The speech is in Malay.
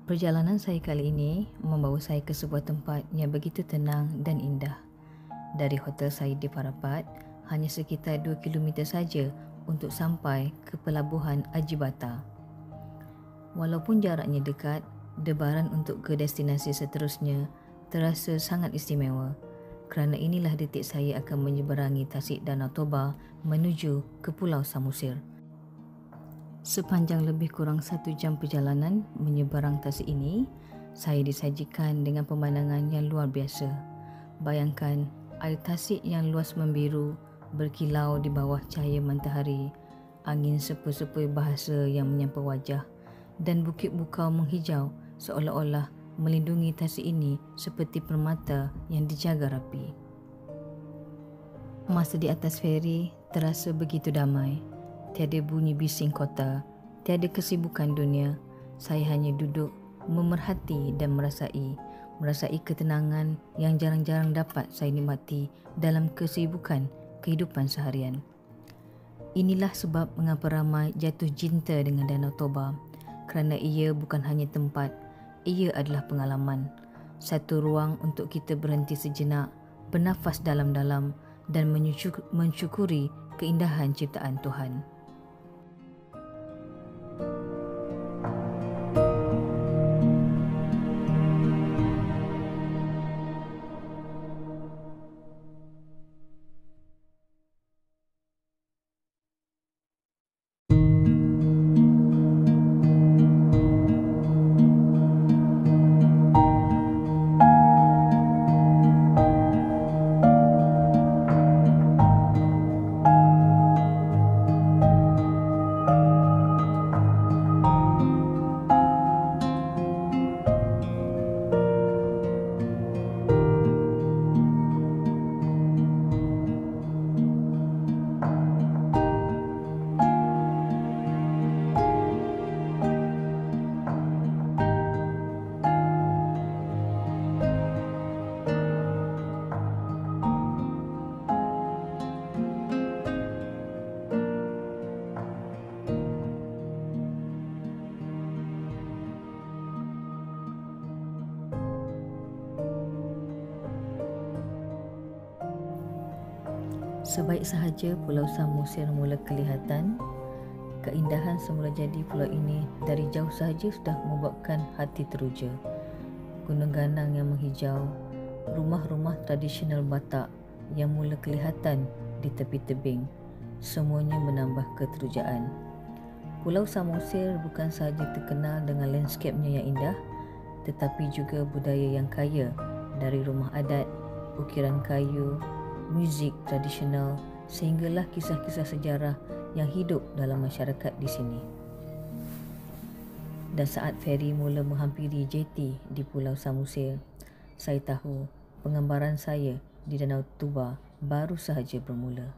Perjalanan saya kali ini membawa saya ke sebuah tempat yang begitu tenang dan indah. Dari hotel saya di Parapat, hanya sekitar 2 km saja untuk sampai ke pelabuhan Ajibata. Walaupun jaraknya dekat, debaran untuk ke destinasi seterusnya terasa sangat istimewa. Kerana inilah detik saya akan menyeberangi tasik Danau Toba menuju ke Pulau Samosir. Sepanjang lebih kurang 1 jam perjalanan menyeberang tasik ini, saya disajikan dengan pemandangan yang luar biasa. Bayangkan air tasik yang luas membiru berkilau di bawah cahaya matahari, angin sepoi-sepoi bahasa yang menyampa wajah, dan bukit bukau menghijau seolah-olah melindungi tasik ini seperti permata yang dijaga rapi. Masa di atas feri terasa begitu damai. Tiada bunyi bising kota, tiada kesibukan dunia. Saya hanya duduk, memerhati dan merasai ketenangan yang jarang-jarang dapat saya nikmati dalam kesibukan kehidupan seharian. Inilah sebab mengapa ramai jatuh cinta dengan Danau Toba, kerana ia bukan hanya tempat, ia adalah pengalaman. Satu ruang untuk kita berhenti sejenak, bernafas dalam-dalam dan mensyukuri keindahan ciptaan Tuhan. Sebaik sahaja Pulau Samosir mula kelihatan, keindahan semula jadi pulau ini dari jauh sahaja sudah membuatkan hati teruja. Gunung ganang yang menghijau, rumah-rumah tradisional Batak yang mula kelihatan di tepi tebing, semuanya menambah keterujaan. Pulau Samosir bukan sahaja terkenal dengan lanskapnya yang indah, tetapi juga budaya yang kaya dari rumah adat, ukiran kayu, muzik tradisional sehinggalah kisah-kisah sejarah yang hidup dalam masyarakat di sini. Dan saat feri mula menghampiri jeti di Pulau Samosir, saya tahu pengambaran saya di Danau Toba baru sahaja bermula.